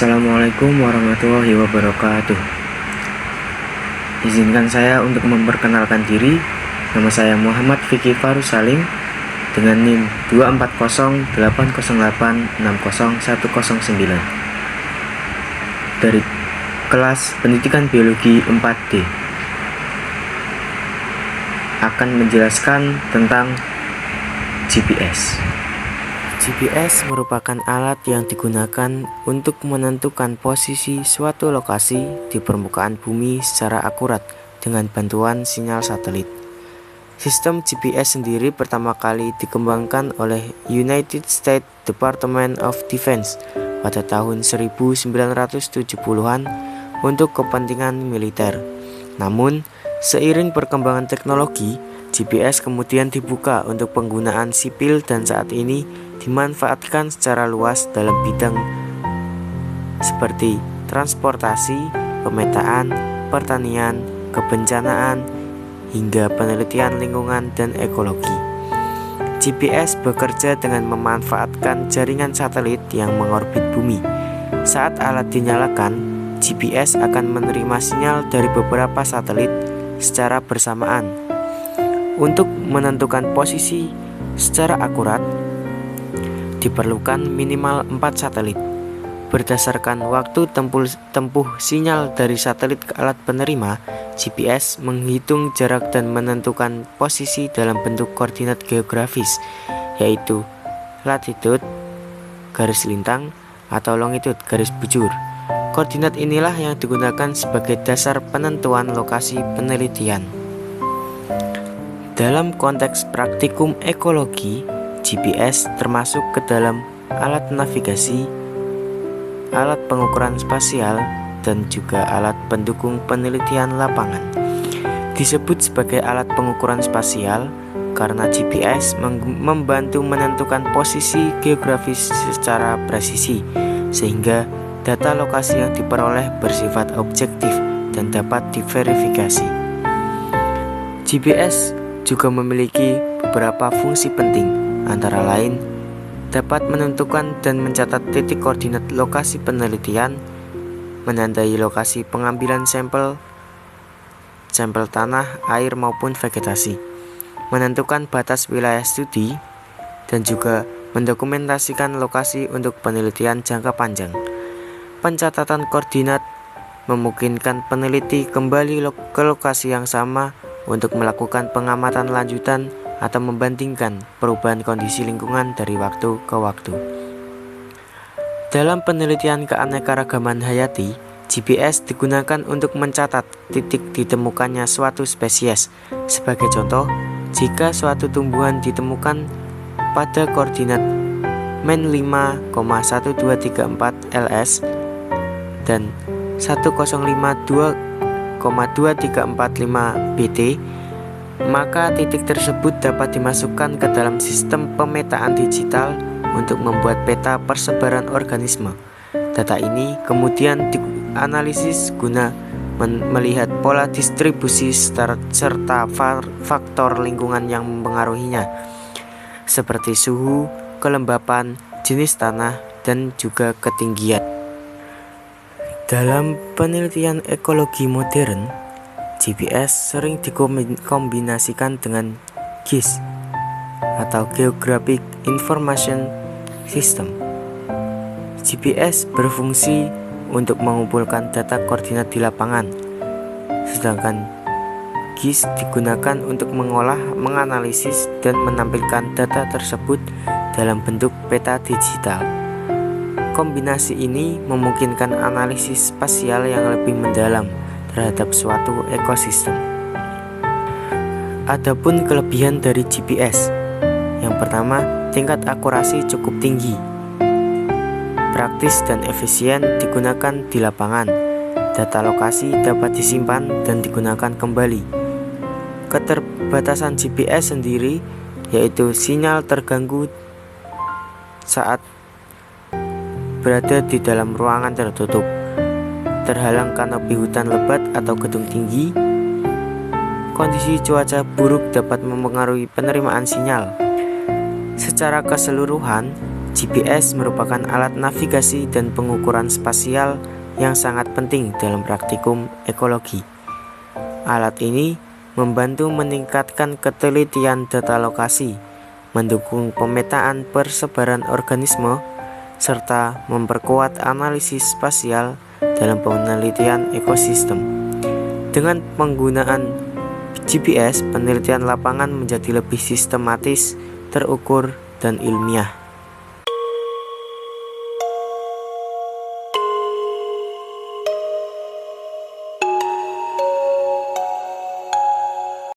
Assalamualaikum warahmatullahi wabarakatuh. Izinkan saya untuk memperkenalkan diri. Nama saya Muhammad Vicky Farus Salim dengan NIM 2408008601009 dari kelas Pendidikan Biologi 4D. Akan menjelaskan tentang GPS. GPS merupakan alat yang digunakan untuk menentukan posisi suatu lokasi di permukaan bumi secara akurat dengan bantuan sinyal satelit. Sistem GPS sendiri pertama kali dikembangkan oleh United States Department of Defense pada tahun 1970-an untuk kepentingan militer. Namun, seiring perkembangan teknologi, GPS kemudian dibuka untuk penggunaan sipil dan saat ini dimanfaatkan secara luas dalam bidang seperti transportasi, pemetaan, pertanian, kebencanaan, hingga penelitian lingkungan dan ekologi. GPS bekerja dengan memanfaatkan jaringan satelit yang mengorbit bumi. Saat alat dinyalakan, GPS akan menerima sinyal dari beberapa satelit secara bersamaan. Untuk menentukan posisi secara akurat, diperlukan minimal 4 satelit. Berdasarkan waktu tempuh sinyal dari satelit ke alat penerima, GPS menghitung jarak dan menentukan posisi dalam bentuk koordinat geografis, yaitu latitude, garis lintang, atau longitude, garis bujur. Koordinat inilah yang digunakan sebagai dasar penentuan lokasi penelitian. Dalam konteks praktikum ekologi, GPS termasuk ke dalam alat navigasi, alat pengukuran spasial, dan juga alat pendukung penelitian lapangan. Disebut sebagai alat pengukuran spasial karena GPS membantu menentukan posisi geografis secara presisi, sehingga data lokasi yang diperoleh bersifat objektif dan dapat diverifikasi. GPS juga memiliki beberapa fungsi penting, antara lain dapat menentukan dan mencatat titik koordinat lokasi penelitian, menandai lokasi pengambilan sampel tanah, air maupun vegetasi, menentukan batas wilayah studi, dan juga mendokumentasikan lokasi untuk penelitian jangka panjang. Pencatatan koordinat memungkinkan peneliti kembali ke lokasi yang sama untuk melakukan pengamatan lanjutan atau membandingkan perubahan kondisi lingkungan dari waktu ke waktu. Dalam penelitian keanekaragaman hayati, GPS digunakan untuk mencatat titik ditemukannya suatu spesies. Sebagai contoh, jika suatu tumbuhan ditemukan pada koordinat men 5,1234 ls dan 105.2,2345 bt, maka titik tersebut dapat dimasukkan ke dalam sistem pemetaan digital untuk membuat peta persebaran organisme. Data ini kemudian dianalisis guna melihat pola distribusi serta faktor lingkungan yang mempengaruhinya, seperti suhu, kelembapan, jenis tanah, dan juga ketinggian. Dalam penelitian ekologi modern, GPS sering dikombinasikan dengan GIS atau Geographic Information System. GPS berfungsi untuk mengumpulkan data koordinat di lapangan, sedangkan GIS digunakan untuk mengolah, menganalisis, dan menampilkan data tersebut dalam bentuk peta digital. Kombinasi ini memungkinkan analisis spasial yang lebih mendalam terhadap suatu ekosistem. Adapun kelebihan dari GPS, yang pertama, tingkat akurasi cukup tinggi, praktis dan efisien digunakan di lapangan. Data lokasi dapat disimpan dan digunakan kembali. Keterbatasan GPS sendiri yaitu sinyal terganggu saat berada di dalam ruangan tertutup, terhalang kanopi hutan lebat atau gedung tinggi. Kondisi cuaca buruk dapat mempengaruhi penerimaan sinyal. Secara keseluruhan, GPS merupakan alat navigasi dan pengukuran spasial yang sangat penting dalam praktikum ekologi. Alat ini membantu meningkatkan ketelitian data lokasi, mendukung pemetaan persebaran organisme, serta memperkuat analisis spasial dalam penelitian ekosistem. Dengan penggunaan GPS, penelitian lapangan menjadi lebih sistematis, terukur, dan ilmiah.